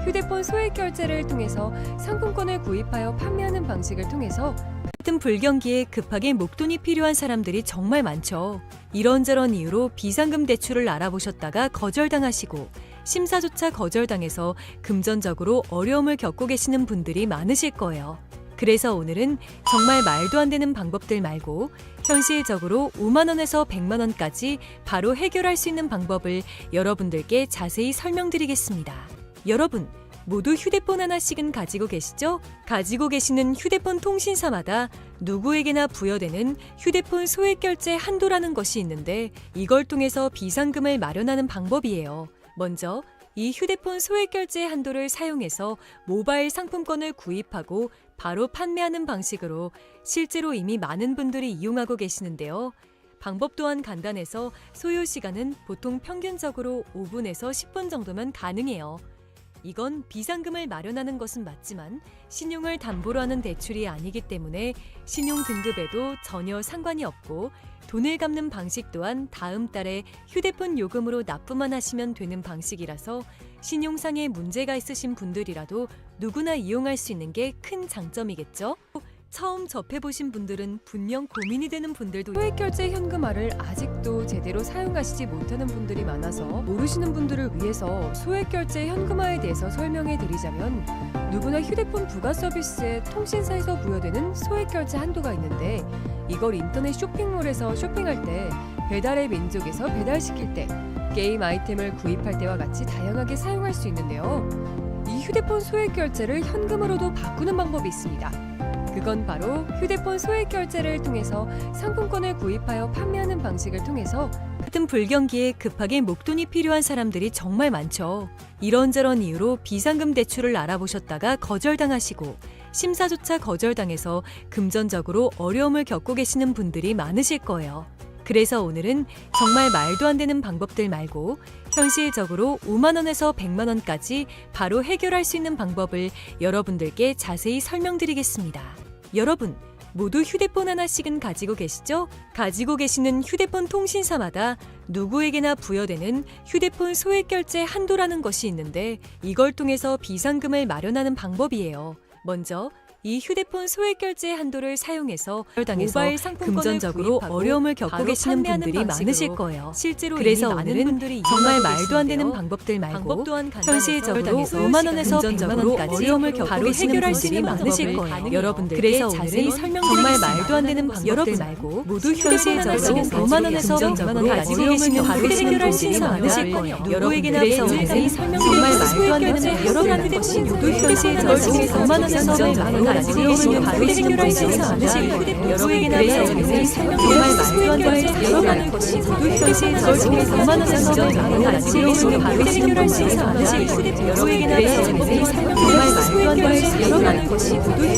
휴대폰 소액 결제를 통해서 상품권을 구입하여 판매하는 방식을 통해서 같은 불경기에 급하게 목돈이 필요한 사람들이 정말 많죠. 이런저런 이유로 비상금 대출을 알아보셨다가 거절당하시고 심사조차 거절당해서 금전적으로 어려움을 겪고 계시는 분들이 많으실 거예요. 그래서 오늘은 정말 말도 안 되는 방법들 말고 현실적으로 5만 원에서 100만 원까지 바로 해결할 수 있는 방법을 여러분들께 자세히 설명드리겠습니다. 여러분, 모두 휴대폰 하나씩은 가지고 계시죠? 가지고 계시는 휴대폰 통신사마다 누구에게나 부여되는 휴대폰 소액 결제 한도라는 것이 있는데 이걸 통해서 비상금을 마련하는 방법이에요. 먼저 이 휴대폰 소액 결제 한도를 사용해서 모바일 상품권을 구입하고 바로 판매하는 방식으로 실제로 이미 많은 분들이 이용하고 계시는데요. 방법 또한 간단해서 소요 시간은 보통 평균적으로 5분에서 10분 정도면 가능해요. 이건 비상금을 마련하는 것은 맞지만 신용을 담보로 하는 대출이 아니기 때문에 신용 등급에도 전혀 상관이 없고 돈을 갚는 방식 또한 다음 달에 휴대폰 요금으로 납부만 하시면 되는 방식이라서 신용상에 문제가 있으신 분들이라도 누구나 이용할 수 있는 게 큰 장점이겠죠? 처음 접해보신 분들은 분명 고민이 되는 분들도 소액 결제 현금화를 아직도 제대로 사용하시지 못하는 분들이 많아서 모르시는 분들을 위해서 소액 결제 현금화에 대해서 설명해 드리자면 누구나 휴대폰 부가 서비스에 통신사에서 부여되는 소액 결제 한도가 있는데 이걸 인터넷 쇼핑몰에서 쇼핑할 때 배달의 민족에서 배달시킬 때 게임 아이템을 구입할 때와 같이 다양하게 사용할 수 있는데요. 이 휴대폰 소액 결제를 현금으로도 바꾸는 방법이 있습니다. 그건 바로 휴대폰 소액 결제를 통해서 상품권을 구입하여 판매하는 방식을 통해서 같은 불경기에 급하게 목돈이 필요한 사람들이 정말 많죠. 이런저런 이유로 비상금 대출을 알아보셨다가 거절당하시고 심사조차 거절당해서 금전적으로 어려움을 겪고 계시는 분들이 많으실 거예요. 그래서 오늘은 정말 말도 안 되는 방법들 말고 현실적으로 5만 원에서 100만 원까지 바로 해결할 수 있는 방법을 여러분들께 자세히 설명드리겠습니다. 여러분, 모두 휴대폰 하나씩은 가지고 계시죠? 가지고 계시는 휴대폰 통신사마다 누구에게나 부여되는 휴대폰 소액 결제 한도라는 것이 있는데 이걸 통해서 비상금을 마련하는 방법이에요. 먼저 이 휴대폰 소액 결제 한도를 사용해서 모바일 상품권을 금전적으로 어려움을 겪고 계시는 분들이 많으실 거예요. 실제로 그래서 이미 많은 오늘은 분들이 정말 이용하고 말도 안 되는 계시는데요. 방법들 말고 방법 또한 간단해서 현실적으로 소요 5만 원에서 시간은 100만 원까지 어려움을 겪고 바로 계시는 해결할 수 분들이 있는 많으실 방법을 거예요. 가능해요. 여러분들께 그래서 자세히 오늘은 설명드리겠습니다. 정말 말도 안 되는 방법들 말고 모두 현실적으로 5만 원에서 100만 원 가지고 계시는 바로 해결할 수 있는 많으실 거예요. 누구에게나 자세히 설명드리겠습니다. 정말 말도 안 되는 여러분 모두 현실적으로 5만 원에서 100만 원 가지고 계시는 바로 해결할 수 있는 많으실 거예요. 여러분에게나 자세히 설명드리겠습니다. 정말 말도 안 되는 여러분 모두 현실적으로 5만 원에서 100만 원 가지고 계시는 바로 해결할 수 있는 많으실 거예요. 여러분에게나 자세히 설명드리겠습니다. 정말 말도 안 되는 여러분 모두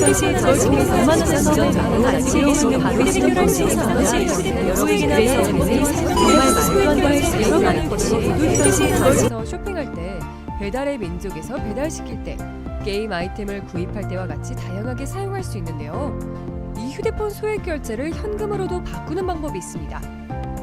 현실적으로 5만 원에서 100만 원 가지고 계시는 바로 해결할 수 있는 많으실 거예요. 여러분에게나 자세히 설명드리겠습니다. 정말 말도 안 되는 여러분 모두 현실적으로 쇼핑할 때 배달의 민족에서 배달시킬 때 게임 아이템을 구입할 때와 같이 다양하게 사용할 수 있는데요. 이 휴대폰 소액 결제를 현금으로도 바꾸는 방법이 있습니다.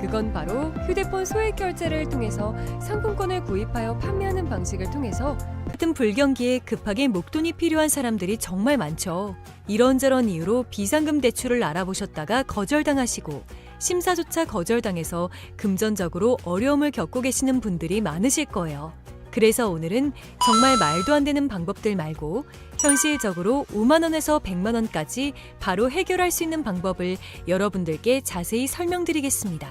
그건 바로 휴대폰 소액 결제를 통해서 상품권을 구입하여 판매하는 방식을 통해서 같은 불경기에 급하게 목돈이 필요한 사람들이 정말 많죠. 이런저런 이유로 비상금 대출을 알아보셨다가 거절당하시고 심사조차 거절당해서 금전적으로 어려움을 겪고 계시는 분들이 많으실 거예요. 그래서 오늘은 정말 말도 안 되는 방법들 말고 현실적으로 5만 원에서 100만 원까지 바로 해결할 수 있는 방법을 여러분들께 자세히 설명드리겠습니다.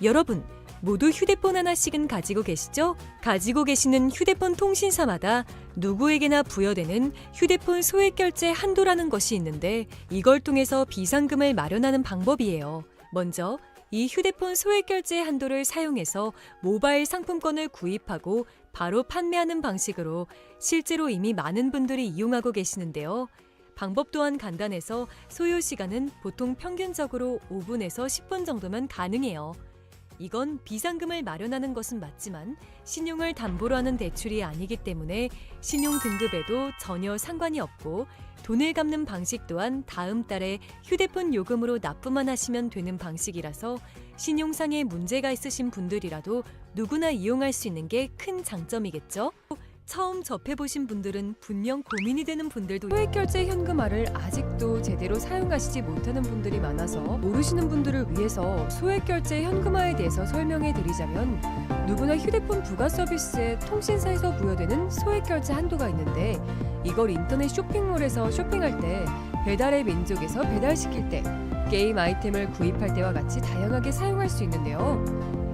여러분, 모두 휴대폰 하나씩은 가지고 계시죠? 가지고 계시는 휴대폰 통신사마다 누구에게나 부여되는 휴대폰 소액 결제 한도라는 것이 있는데 이걸 통해서 비상금을 마련하는 방법이에요. 먼저 이 휴대폰 소액 결제 한도를 사용해서 모바일 상품권을 구입하고 바로 판매하는 방식으로 실제로 이미 많은 분들이 이용하고 계시는데요. 방법 또한 간단해서 소요 시간은 보통 평균적으로 5분에서 10분 정도면 가능해요. 이건 비상금을 마련하는 것은 맞지만 신용을 담보로 하는 대출이 아니기 때문에 신용 등급에도 전혀 상관이 없고 돈을 갚는 방식 또한 다음 달에 휴대폰 요금으로 납부만 하시면 되는 방식이라서 신용상에 문제가 있으신 분들이라도 누구나 이용할 수 있는 게 큰 장점이겠죠? 처음 접해보신 분들은 분명 고민이 되는 분들도 소액결제 현금화를 아직도 제대로 사용하시지 못하는 분들이 많아서 모르시는 분들을 위해서 소액결제 현금화에 대해서 설명해 드리자면, 누구나 휴대폰 부가 서비스에 통신사에서 부여되는 소액결제 한도가 있는데, 이걸 인터넷 쇼핑몰에서 쇼핑할 때, 배달의 민족에서 배달시킬 때, 게임 아이템을 구입할 때와 같이 다양하게 사용할 수 있는데요.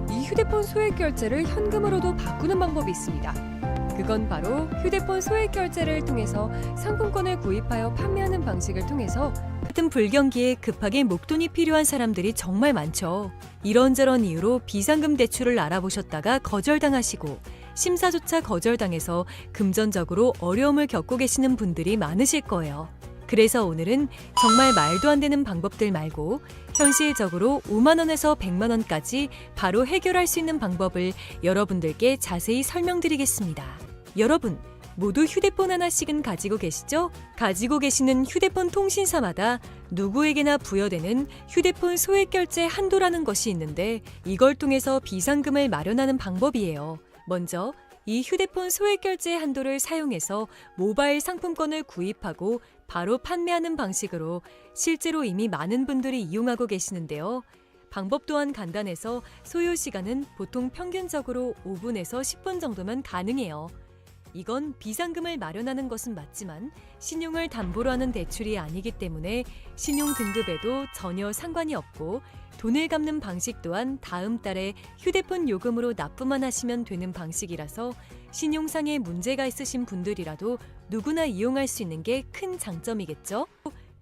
이 휴대폰 소액결제를 현금으로도 바꾸는 방법이 있습니다. 그건 바로 휴대폰 소액결제를 통해서 상품권을 구입하여 판매하는 방식을 통해서 같은 불경기에 급하게 목돈이 필요한 사람들이 정말 많죠. 이런저런 이유로 비상금 대출을 알아보셨다가 거절당하시고 심사조차 거절당해서 금전적으로 어려움을 겪고 계시는 분들이 많으실 거예요. 그래서 오늘은 정말 말도 안 되는 방법들 말고 현실적으로 5만 원에서 100만 원까지 바로 해결할 수 있는 방법을 여러분들께 자세히 설명드리겠습니다. 여러분, 모두 휴대폰 하나씩은 가지고 계시죠? 가지고 계시는 휴대폰 통신사마다 누구에게나 부여되는 휴대폰 소액결제 한도라는 것이 있는데, 이걸 통해서 비상금을 마련하는 방법이에요. 먼저 이 휴대폰 소액결제 한도를 사용해서 모바일 상품권을 구입하고 바로 판매하는 방식으로 실제로 이미 많은 분들이 이용하고 계시는데요. 방법 또한 간단해서 소요 시간은 보통 평균적으로 5분에서 10분 정도면 가능해요. 이건 비상금을 마련하는 것은 맞지만 신용을 담보로 하는 대출이 아니기 때문에 신용 등급에도 전혀 상관이 없고, 돈을 갚는 방식 또한 다음 달에 휴대폰 요금으로 납부만 하시면 되는 방식이라서 신용상의 문제가 있으신 분들이라도 누구나 이용할 수 있는 게 큰 장점이겠죠?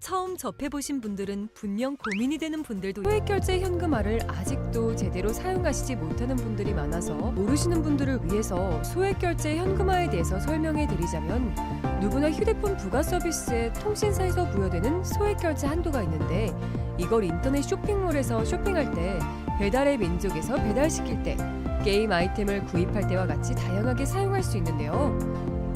처음 접해보신 분들은 분명 고민이 되는 분들도 소액결제 현금화를 아직도 제대로 사용하시지 못하는 분들이 많아서 모르시는 분들을 위해서 소액결제 현금화에 대해서 설명해 드리자면, 누구나 휴대폰 부가 서비스에 통신사에서 부여되는 소액결제 한도가 있는데, 이걸 인터넷 쇼핑몰에서 쇼핑할 때, 배달의 민족에서 배달시킬 때, 게임 아이템을 구입할 때와 같이 다양하게 사용할 수 있는데요.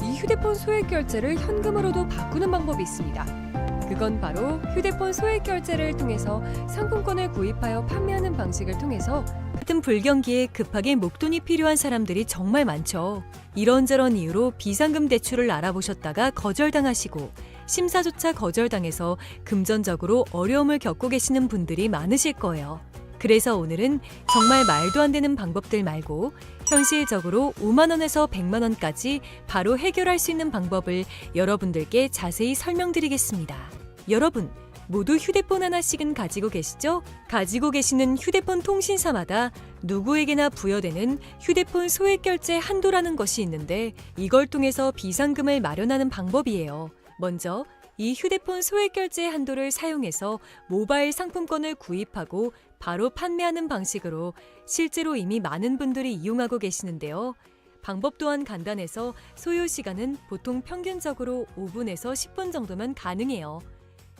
이 휴대폰 소액결제를 현금으로도 바꾸는 방법이 있습니다. 그건 바로 휴대폰 소액결제를 통해서 상품권을 구입하여 판매하는 방식을 통해서 같은 불경기에 급하게 목돈이 필요한 사람들이 정말 많죠. 이런저런 이유로 비상금 대출을 알아보셨다가 거절당하시고 심사조차 거절당해서 금전적으로 어려움을 겪고 계시는 분들이 많으실 거예요. 그래서 오늘은 정말 말도 안 되는 방법들 말고 현실적으로 5만 원에서 100만 원까지 바로 해결할 수 있는 방법을 여러분들께 자세히 설명드리겠습니다. 여러분, 모두 휴대폰 하나씩은 가지고 계시죠? 가지고 계시는 휴대폰 통신사마다 누구에게나 부여되는 휴대폰 소액결제 한도라는 것이 있는데, 이걸 통해서 비상금을 마련하는 방법이에요. 먼저 이 휴대폰 소액결제 한도를 사용해서 모바일 상품권을 구입하고 바로 판매하는 방식으로 실제로 이미 많은 분들이 이용하고 계시는데요. 방법 또한 간단해서 소요 시간은 보통 평균적으로 5분에서 10분 정도면 가능해요.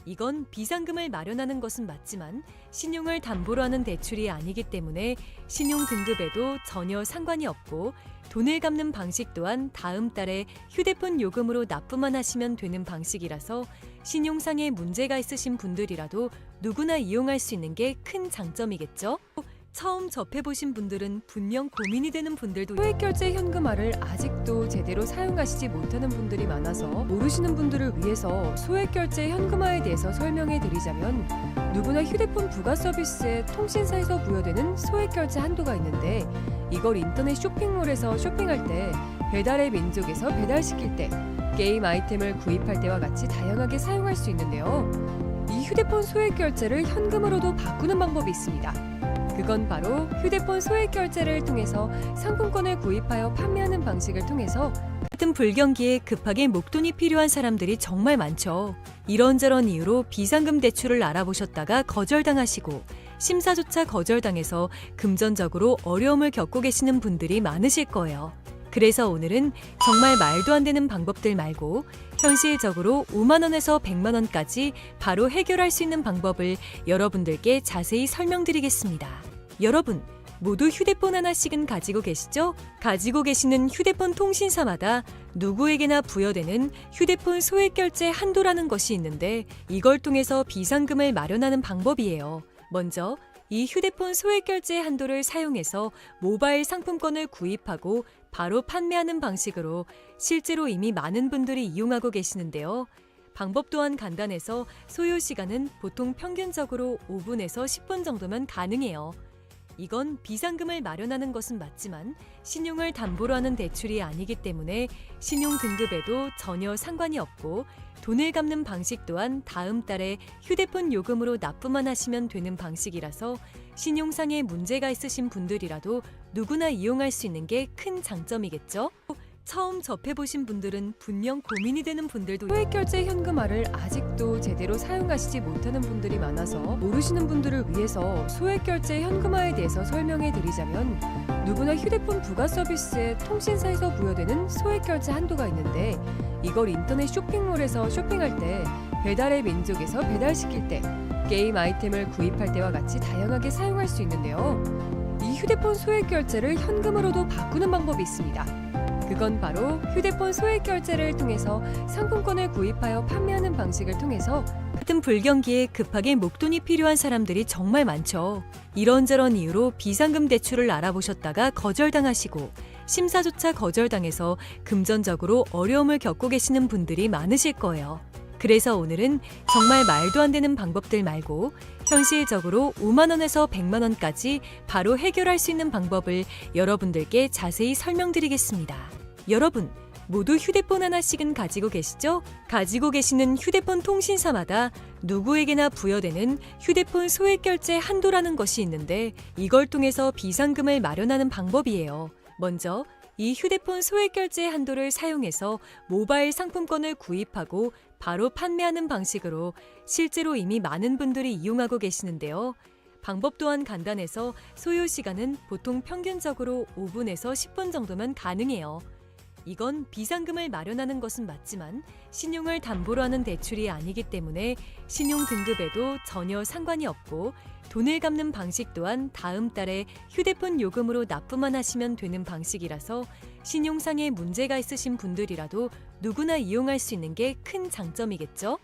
이건 비상금을 마련하는 것은 맞지만 신용을 담보로 하는 대출이 아니기 때문에 신용 등급에도 전혀 상관이 없고, 돈을 갚는 방식 또한 다음 달에 휴대폰 요금으로 납부만 하시면 되는 방식이라서 신용상의 문제가 있으신 분들이라도 누구나 이용할 수 있는 게 큰 장점이겠죠? 처음 접해보신 분들은 분명 고민이 되는 분들도 소액결제 현금화를 아직도 제대로 사용하시지 못하는 분들이 많아서 모르시는 분들을 위해서 소액결제 현금화에 대해서 설명해 드리자면, 누구나 휴대폰 부가 서비스에 통신사에서 부여되는 소액결제 한도가 있는데, 이걸 인터넷 쇼핑몰에서 쇼핑할 때, 배달의 민족에서 배달시킬 때, 게임 아이템을 구입할 때와 같이 다양하게 사용할 수 있는데요. 이 휴대폰 소액결제를 현금으로도 바꾸는 방법이 있습니다. 그건 바로 휴대폰 소액결제를 통해서 상품권을 구입하여 판매하는 방식을 통해서 같은 불경기에 급하게 목돈이 필요한 사람들이 정말 많죠. 이런저런 이유로 비상금 대출을 알아보셨다가 거절당하시고 심사조차 거절당해서 금전적으로 어려움을 겪고 계시는 분들이 많으실 거예요. 그래서 오늘은 정말 말도 안 되는 방법들 말고 현실적으로 5만 원에서 100만 원까지 바로 해결할 수 있는 방법을 여러분들께 자세히 설명드리겠습니다. 여러분, 모두 휴대폰 하나씩은 가지고 계시죠? 가지고 계시는 휴대폰 통신사마다 누구에게나 부여되는 휴대폰 소액결제 한도라는 것이 있는데, 이걸 통해서 비상금을 마련하는 방법이에요. 먼저 이 휴대폰 소액결제 한도를 사용해서 모바일 상품권을 구입하고 바로 판매하는 방식으로 실제로 이미 많은 분들이 이용하고 계시는데요. 방법 또한 간단해서 소요 시간은 보통 평균적으로 5분에서 10분 정도면 가능해요. 이건 비상금을 마련하는 것은 맞지만 신용을 담보로 하는 대출이 아니기 때문에 신용 등급에도 전혀 상관이 없고 돈을 갚는 방식 또한 다음 달에 휴대폰 요금으로 납부만 하시면 되는 방식이라서 신용상에 문제가 있으신 분들이라도 누구나 이용할 수 있는 게 큰 장점이겠죠? 처음 접해보신 분들은 분명 고민이 되는 분들도 소액결제 현금화를 아직도 제대로 사용하시지 못하는 분들이 많아서 모르시는 분들을 위해서 소액결제 현금화에 대해서 설명해 드리자면 누구나 휴대폰 부가 서비스에 통신사에서 부여되는 소액결제 한도가 있는데 이걸 인터넷 쇼핑몰에서 쇼핑할 때 배달의 민족에서 배달시킬 때 게임 아이템을 구입할 때와 같이 다양하게 사용할 수 있는데요. 이 휴대폰 소액결제를 현금으로도 바꾸는 방법이 있습니다. 그건 바로 휴대폰 소액결제를 통해서 상품권을 구입하여 판매하는 방식을 통해서 같은 불경기에 급하게 목돈이 필요한 사람들이 정말 많죠. 이런저런 이유로 비상금 대출을 알아보셨다가 거절당하시고 심사조차 거절당해서 금전적으로 어려움을 겪고 계시는 분들이 많으실 거예요. 그래서 오늘은 정말 말도 안 되는 방법들 말고 현실적으로 5만 원에서 100만 원까지 바로 해결할 수 있는 방법을 여러분들께 자세히 설명드리겠습니다. 여러분, 모두 휴대폰 하나씩은 가지고 계시죠? 가지고 계시는 휴대폰 통신사마다 누구에게나 부여되는 휴대폰 소액결제 한도라는 것이 있는데 이걸 통해서 비상금을 마련하는 방법이에요. 먼저 이 휴대폰 소액결제 한도를 사용해서 모바일 상품권을 구입하고 바로 판매하는 방식으로 실제로 이미 많은 분들이 이용하고 계시는데요. 방법 또한 간단해서 소요 시간은 보통 평균적으로 5분에서 10분 정도면 가능해요. 이건 비상금을 마련하는 것은 맞지만 신용을 담보로 하는 대출이 아니기 때문에 신용 등급에도 전혀 상관이 없고 돈을 갚는 방식 또한 다음 달에 휴대폰 요금으로 납부만 하시면 되는 방식이라서 신용상에 문제가 있으신 분들이라도 누구나 이용할 수 있는 게 큰 장점이겠죠?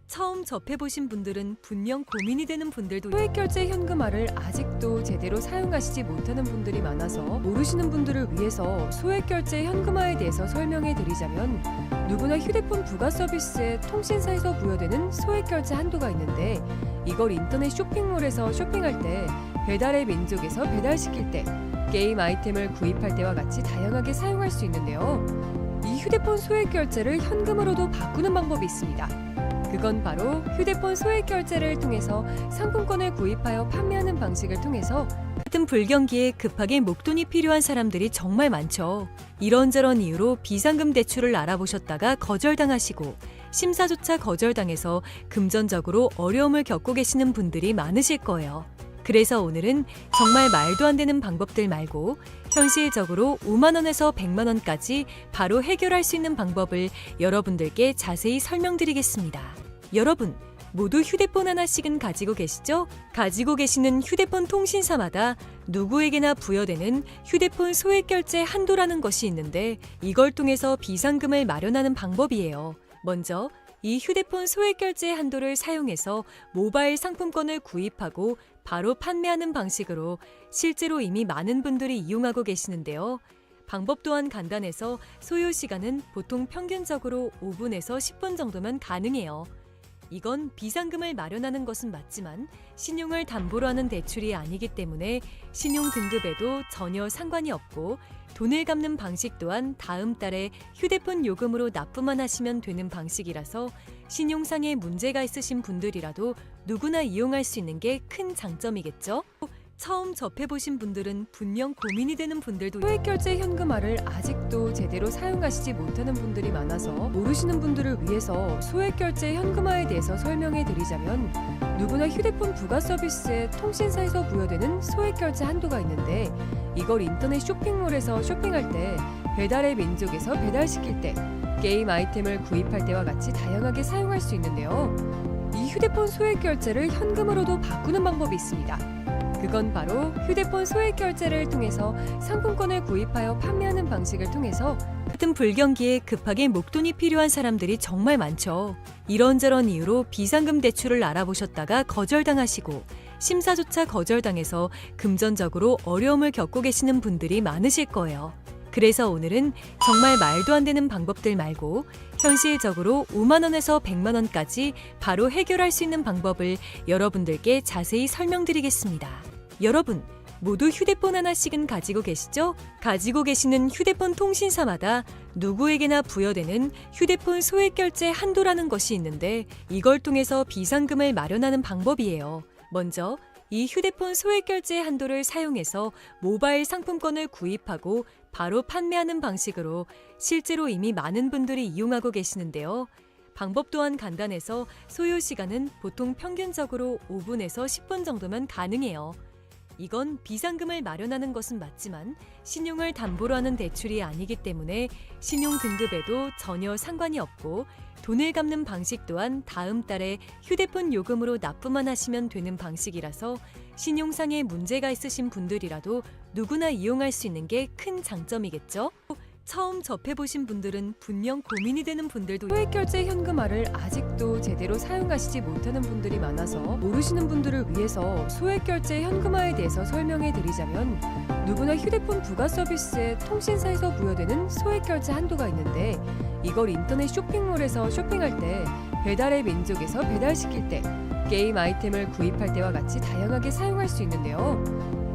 처음 접해보신 분들은 분명 고민이 되는 분들도 소액결제 현금화를 아직도 제대로 사용하시지 못하는 분들이 많아서 모르시는 분들을 위해서 소액결제 현금화에 대해서 설명해 드리자면 누구나 휴대폰 부가 서비스에 통신사에서 부여되는 소액결제 한도가 있는데 이걸 인터넷 쇼핑몰에서 쇼핑할 때 배달의 민족에서 배달시킬 때 게임 아이템을 구입할 때와 같이 다양하게 사용할 수 있는데요. 이 휴대폰 소액결제를 현금으로도 바꾸는 방법이 있습니다. 그건 바로 휴대폰 소액결제를 통해서 상품권을 구입하여 판매하는 방식을 통해서 같은 불경기에 급하게 목돈이 필요한 사람들이 정말 많죠. 이런저런 이유로 비상금 대출을 알아보셨다가 거절당하시고 심사조차 거절당해서 금전적으로 어려움을 겪고 계시는 분들이 많으실 거예요. 그래서 오늘은 정말 말도 안 되는 방법들 말고 현실적으로 5만 원에서 100만 원까지 바로 해결할 수 있는 방법을 여러분들께 자세히 설명드리겠습니다. 여러분, 모두 휴대폰 하나씩은 가지고 계시죠? 가지고 계시는 휴대폰 통신사마다 누구에게나 부여되는 휴대폰 소액결제 한도라는 것이 있는데 이걸 통해서 비상금을 마련하는 방법이에요. 먼저 이 휴대폰 소액결제 한도를 사용해서 모바일 상품권을 구입하고 바로 판매하는 방식으로 실제로 이미 많은 분들이 이용하고 계시는데요. 방법 또한 간단해서 소요 시간은 보통 평균적으로 5분에서 10분 정도면 가능해요. 이건 비상금을 마련하는 것은 맞지만 신용을 담보로 하는 대출이 아니기 때문에 신용 등급에도 전혀 상관이 없고 돈을 갚는 방식 또한 다음 달에 휴대폰 요금으로 납부만 하시면 되는 방식이라서 신용상에 문제가 있으신 분들이라도 누구나 이용할 수 있는 게 큰 장점이겠죠? 처음 접해보신 분들은 분명 고민이 되는 분들도 소액결제 현금화를 아직도 제대로 사용하시지 못하는 분들이 많아서 모르시는 분들을 위해서 소액결제 현금화에 대해서 설명해 드리자면 누구나 휴대폰 부가 서비스에 통신사에서 부여되는 소액결제 한도가 있는데 이걸 인터넷 쇼핑몰에서 쇼핑할 때 배달의 민족에서 배달시킬 때 게임 아이템을 구입할 때와 같이 다양하게 사용할 수 있는데요. 이 휴대폰 소액결제를 현금으로도 바꾸는 방법이 있습니다. 그건 바로 휴대폰 소액결제를 통해서 상품권을 구입하여 판매하는 방식을 통해서 같은 불경기에 급하게 목돈이 필요한 사람들이 정말 많죠. 이런저런 이유로 비상금 대출을 알아보셨다가 거절당하시고 심사조차 거절당해서 금전적으로 어려움을 겪고 계시는 분들이 많으실 거예요. 그래서 오늘은 정말 말도 안 되는 방법들 말고 현실적으로 5만 원에서 100만 원까지 바로 해결할 수 있는 방법을 여러분들께 자세히 설명드리겠습니다. 여러분, 모두 휴대폰 하나씩은 가지고 계시죠? 가지고 계시는 휴대폰 통신사마다 누구에게나 부여되는 휴대폰 소액결제 한도라는 것이 있는데 이걸 통해서 비상금을 마련하는 방법이에요. 먼저 이 휴대폰 소액결제 한도를 사용해서 모바일 상품권을 구입하고 바로 판매하는 방식으로 실제로 이미 많은 분들이 이용하고 계시는데요. 방법 또한 간단해서 소요 시간은 보통 평균적으로 5분에서 10분 정도면 가능해요. 이건 비상금을 마련하는 것은 맞지만 신용을 담보로 하는 대출이 아니기 때문에 신용 등급에도 전혀 상관이 없고 돈을 갚는 방식 또한 다음 달에 휴대폰 요금으로 납부만 하시면 되는 방식이라서 신용상에 문제가 있으신 분들이라도 누구나 이용할 수 있는 게 큰 장점이겠죠? 처음 접해보신 분들은 분명 고민이 되는 분들도 소액결제 현금화를 아직도 제대로 사용하시지 못하는 분들이 많아서 모르시는 분들을 위해서 소액결제 현금화에 대해서 설명해 드리자면 누구나 휴대폰 부가 서비스에 통신사에서 부여되는 소액결제 한도가 있는데 이걸 인터넷 쇼핑몰에서 쇼핑할 때 배달의 민족에서 배달시킬 때 게임 아이템을 구입할 때와 같이 다양하게 사용할 수 있는데요.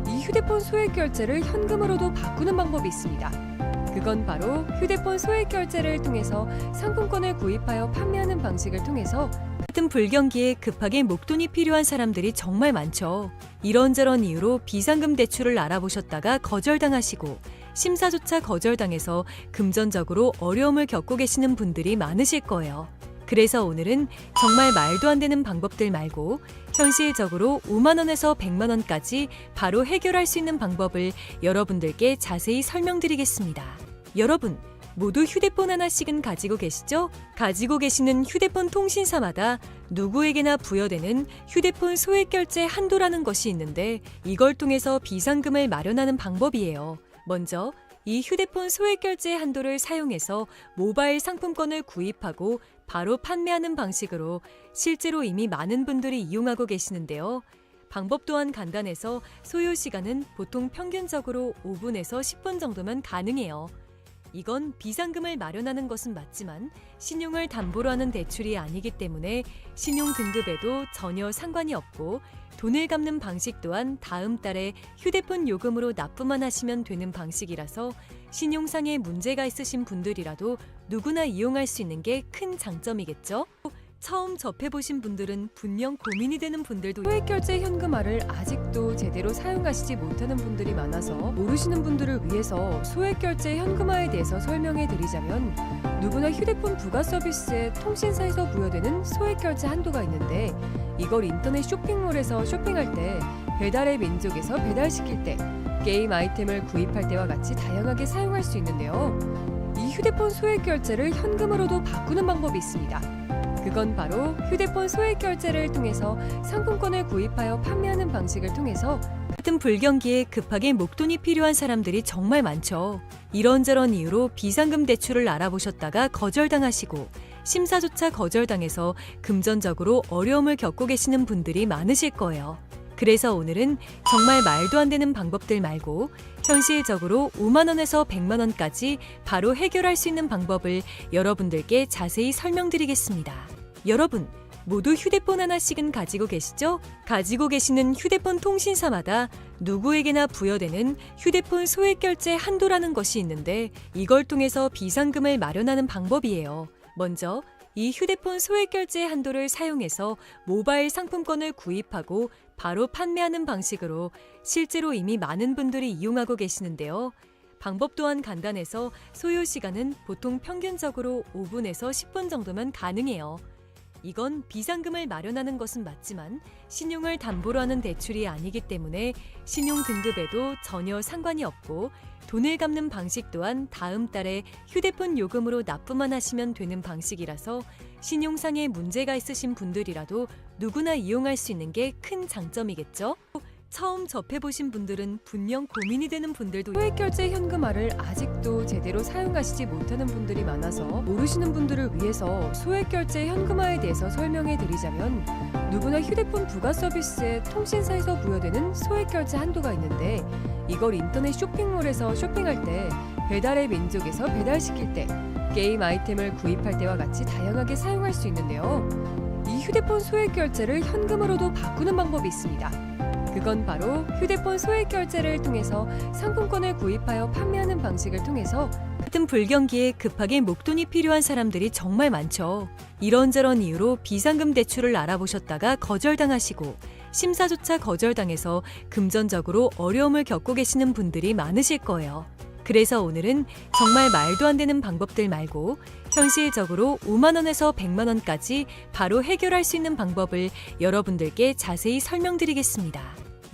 이 휴대폰 소액결제를 현금으로도 바꾸는 방법이 있습니다. 그건 바로 휴대폰 소액결제를 통해서 상품권을 구입하여 판매하는 방식을 통해서 같은 불경기에 급하게 목돈이 필요한 사람들이 정말 많죠. 이런저런 이유로 비상금 대출을 알아보셨다가 거절당하시고 심사조차 거절당해서 금전적으로 어려움을 겪고 계시는 분들이 많으실 거예요. 그래서 오늘은 정말 말도 안 되는 방법들 말고 현실적으로 5만 원에서 100만 원까지 바로 해결할 수 있는 방법을 여러분들께 자세히 설명드리겠습니다. 여러분, 모두 휴대폰 하나씩은 가지고 계시죠? 가지고 계시는 휴대폰 통신사마다 누구에게나 부여되는 휴대폰 소액결제 한도라는 것이 있는데 이걸 통해서 비상금을 마련하는 방법이에요. 먼저 이 휴대폰 소액결제 한도를 사용해서 모바일 상품권을 구입하고 바로 판매하는 방식으로 실제로 이미 많은 분들이 이용하고 계시는데요. 방법 또한 간단해서 소요 시간은 보통 평균적으로 5분에서 10분 정도면 가능해요. 이건 비상금을 마련하는 것은 맞지만 신용을 담보로 하는 대출이 아니기 때문에 신용 등급에도 전혀 상관이 없고 돈을 갚는 방식 또한 다음 달에 휴대폰 요금으로 납부만 하시면 되는 방식이라서 신용상에 문제가 있으신 분들이라도 누구나 이용할 수 있는 게 큰 장점이겠죠? 처음 접해보신 분들은 분명 고민이 되는 분들도 소액결제 현금화를 아직도 제대로 사용하시지 못하는 분들이 많아서 모르시는 분들을 위해서 소액결제 현금화에 대해서 설명해 드리자면 누구나 휴대폰 부가 서비스에 통신사에서 부여되는 소액결제 한도가 있는데 이걸 인터넷 쇼핑몰에서 쇼핑할 때 배달의 민족에서 배달시킬 때 게임 아이템을 구입할 때와 같이 다양하게 사용할 수 있는데요. 이 휴대폰 소액결제를 현금으로도 바꾸는 방법이 있습니다. 그건 바로 휴대폰 소액결제를 통해서 상품권을 구입하여 판매하는 방식을 통해서 같은 불경기에 급하게 목돈이 필요한 사람들이 정말 많죠. 이런저런 이유로 비상금 대출을 알아보셨다가 거절당하시고 심사조차 거절당해서 금전적으로 어려움을 겪고 계시는 분들이 많으실 거예요. 그래서 오늘은 정말 말도 안 되는 방법들 말고 현실적으로 5만 원에서 100만 원까지 바로 해결할 수 있는 방법을 여러분들께 자세히 설명드리겠습니다. 여러분, 모두 휴대폰 하나씩은 가지고 계시죠? 가지고 계시는 휴대폰 통신사마다 누구에게나 부여되는 휴대폰 소액결제 한도라는 것이 있는데 이걸 통해서 비상금을 마련하는 방법이에요. 먼저 이 휴대폰 소액결제 한도를 사용해서 모바일 상품권을 구입하고 바로 판매하는 방식으로 실제로 이미 많은 분들이 이용하고 계시는데요. 방법 또한 간단해서 소요 시간은 보통 평균적으로 5분에서 10분 정도면 가능해요. 이건 비상금을 마련하는 것은 맞지만 신용을 담보로 하는 대출이 아니기 때문에 신용 등급에도 전혀 상관이 없고 돈을 갚는 방식 또한 다음 달에 휴대폰 요금으로 납부만 하시면 되는 방식이라서 신용상에 문제가 있으신 분들이라도 누구나 이용할 수 있는 게 큰 장점이겠죠? 처음 접해보신 분들은 분명 고민이 되는 분들도 소액결제 현금화를 아직도 제대로 사용하시지 못하는 분들이 많아서 모르시는 분들을 위해서 소액결제 현금화에 대해서 설명해 드리자면 누구나 휴대폰 부가 서비스에 통신사에서 부여되는 소액결제 한도가 있는데 이걸 인터넷 쇼핑몰에서 쇼핑할 때 배달의 민족에서 배달시킬 때, 게임 아이템을 구입할 때와 같이 다양하게 사용할 수 있는데요. 이 휴대폰 소액 결제를 현금으로도 바꾸는 방법이 있습니다. 그건 바로 휴대폰 소액 결제를 통해서 상품권을 구입하여 판매하는 방식을 통해서 같은 불경기에 급하게 목돈이 필요한 사람들이 정말 많죠. 이런저런 이유로 비상금 대출을 알아보셨다가 거절당하시고 심사조차 거절당해서 금전적으로 어려움을 겪고 계시는 분들이 많으실 거예요. 그래서 오늘은 정말 말도 안 되는 방법들 말고 현실적으로 5만 원에서 100만 원까지 바로 해결할 수 있는 방법을 여러분들께 자세히 설명드리겠습니다.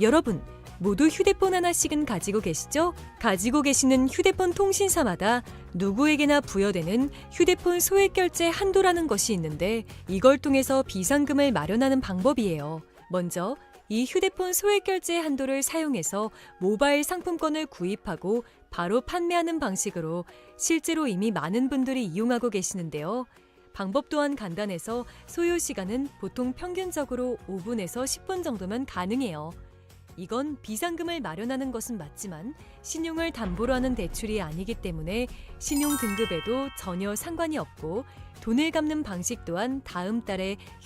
여러분, 모두 휴대폰 하나씩은 가지고 계시죠? 가지고 계시는 휴대폰 통신사마다 누구에게나 부여되는 휴대폰 소액 결제 한도라는 것이 있는데 이걸 통해서 비상금을 마련하는 방법이에요. 먼저 이 휴대폰 소액 결제 한도를 사용해서 모바일 상품권을 구입하고 바로 판매하는 방식으로 실제로 이미 많은 분들이 이용하고 계시는데요. 방법 또한 간단해서 소요 시간은 보통 평균적으로 5분에서 10분 정도면 가능해요. 이건 비상금을 마련하는 것은 맞지만 신용을 담보로 하는 대출이 아니기 때문에 신용 등급에도 전혀 상관이 없고 돈을 갚는 방식 또한 다음 달에